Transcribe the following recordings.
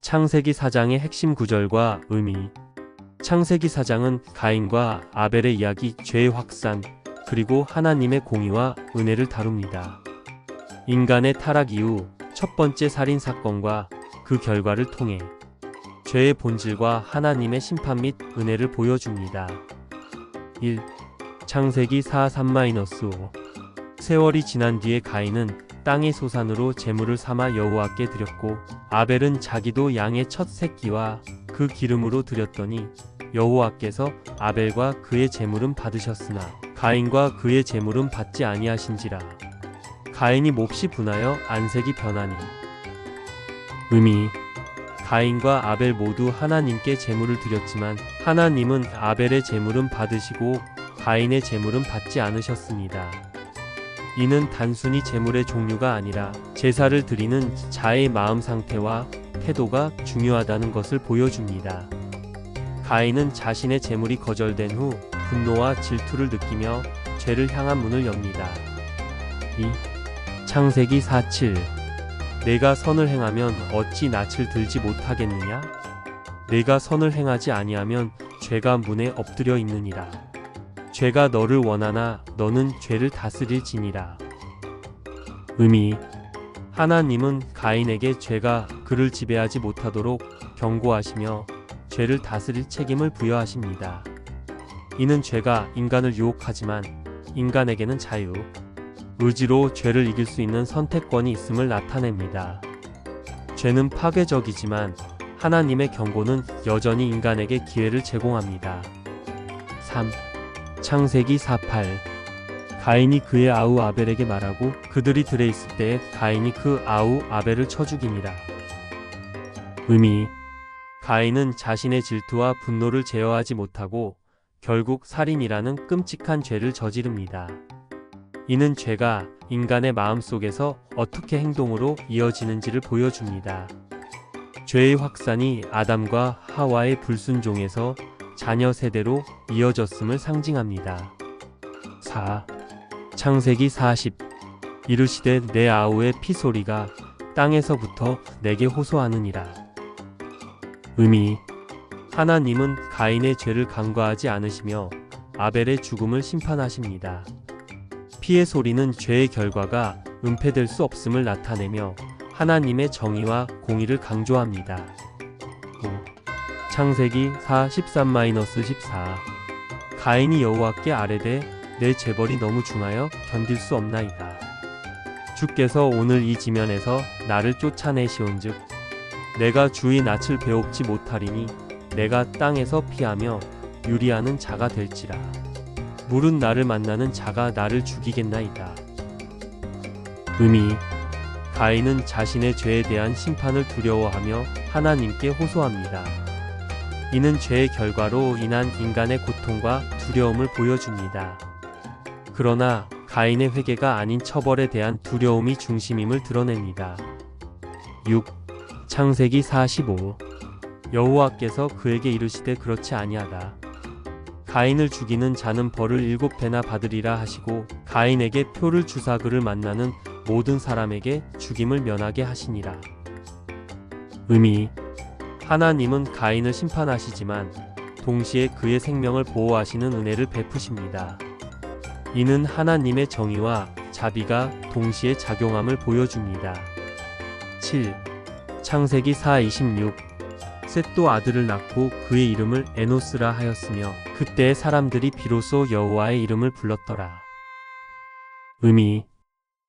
창세기 4장의 핵심 구절과 의미. 창세기 4장은 가인과 아벨의 이야기, 죄의 확산, 그리고 하나님의 공의와 은혜를 다룹니다. 인간의 타락 이후 첫 번째 살인 사건과 그 결과를 통해 죄의 본질과 하나님의 심판 및 은혜를 보여줍니다. 1. 창세기 4:3-5. 세월이 지난 뒤에 가인은 땅의 소산으로 제물을 삼아 여호와께 드렸고 아벨은 자기도 양의 첫 새끼와 그 기름으로 드렸더니 여호와께서 아벨과 그의 제물은 받으셨으나 가인과 그의 제물은 받지 아니하신지라. 가인이 몹시 분하여 안색이 변하니. 의미. 가인과 아벨 모두 하나님께 제물을 드렸지만 하나님은 아벨의 제물은 받으시고 가인의 제물은 받지 않으셨습니다. 이는 단순히 제물의 종류가 아니라 제사를 드리는 자의 마음 상태와 태도가 중요하다는 것을 보여줍니다. 가인은 자신의 제물이 거절된 후 분노와 질투를 느끼며 죄를 향한 문을 엽니다. 2. 창세기 4:7. 내가 선을 행하면 어찌 낯을 들지 못하겠느냐? 내가 선을 행하지 아니하면 죄가 문에 엎드려 있느니라. 죄가 너를 원하나 너는 죄를 다스릴지니라. 의미. 하나님은 가인에게 죄가 그를 지배하지 못하도록 경고하시며 죄를 다스릴 책임을 부여하십니다. 이는 죄가 인간을 유혹하지만 인간에게는 자유, 의지로 죄를 이길 수 있는 선택권이 있음을 나타냅니다. 죄는 파괴적이지만 하나님의 경고는 여전히 인간에게 기회를 제공합니다. 3. 창세기 4:8. 가인이 그의 아우 아벨에게 말하고 그들이 들에 있을 때에 가인이 그 아우 아벨을 쳐 죽이니라. 의미. 가인은 자신의 질투와 분노를 제어하지 못하고 결국 살인이라는 끔찍한 죄를 저지릅니다. 이는 죄가 인간의 마음속에서 어떻게 행동으로 이어지는지를 보여줍니다. 죄의 확산이 아담과 하와의 불순종에서 자녀 세대로 이어졌음을 상징합니다. 4. 창세기 40. 이르시되 내 아우의 피소리가 땅에서부터 내게 호소하느니라. 의미. 하나님은 가인의 죄를 간과하지 않으시며 아벨의 죽음을 심판하십니다. 피의 소리는 죄의 결과가 은폐될 수 없음을 나타내며 하나님의 정의와 공의를 강조합니다. 5. 창세기 4:13-14. 가인이 여호와께 아뢰되 내 재벌이 너무 중하여 견딜 수 없나이다. 주께서 오늘 이 지면에서 나를 쫓아내시온즉 내가 주의 낯을 배웁지 못하리니 내가 땅에서 피하며 유리하는 자가 될지라. 물은 나를 만나는 자가 나를 죽이겠나이다. 의미. 가인은 자신의 죄에 대한 심판을 두려워하며 하나님께 호소합니다. 이는 죄의 결과로 인한 인간의 고통과 두려움을 보여줍니다. 그러나 가인의 회개가 아닌 처벌에 대한 두려움이 중심임을 드러냅니다. 6. 창세기 4:15. 여호와께서 그에게 이르시되 그렇지 아니하다. 가인을 죽이는 자는 벌을 7배나 받으리라 하시고 가인에게 표를 주사 그를 만나는 모든 사람에게 죽임을 면하게 하시니라. 의미. 하나님은 가인을 심판하시지만 동시에 그의 생명을 보호하시는 은혜를 베푸십니다. 이는 하나님의 정의와 자비가 동시에 작용함을 보여줍니다. 7. 창세기 4:26. 셋도 아들을 낳고 그의 이름을 에노스라 하였으며 그때의 사람들이 비로소 여호와의 이름을 불렀더라. 의미.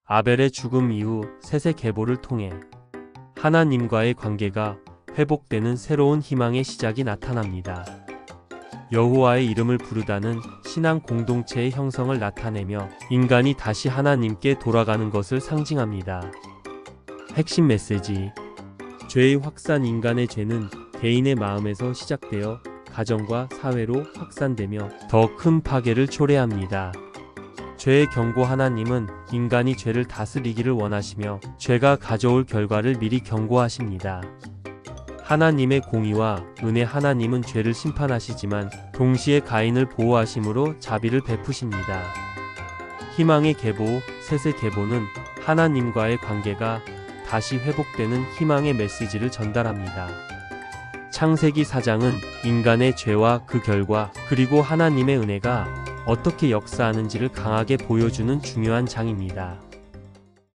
아벨의 죽음 이후 셋의 계보를 통해 하나님과의 관계가 회복되는 새로운 희망의 시작이 나타납니다. 여호와의 이름을 부르다는 신앙 공동체의 형성을 나타내며 인간이 다시 하나님께 돌아가는 것을 상징합니다. 핵심 메시지. 죄의 확산. 인간의 죄는 개인의 마음에서 시작되어 가정과 사회로 확산되며 더 큰 파괴를 초래합니다. 죄의 경고. 하나님은 인간이 죄를 다스리기를 원하시며 죄가 가져올 결과를 미리 경고하십니다. 하나님의 공의와 은혜. 하나님은 죄를 심판하시지만 동시에 가인을 보호하심으로 자비를 베푸십니다. 희망의 계보. 셋의 계보는 하나님과의 관계가 다시 회복되는 희망의 메시지를 전달합니다. 창세기 4장은 인간의 죄와 그 결과, 그리고 하나님의 은혜가 어떻게 역사하는지를 강하게 보여주는 중요한 장입니다.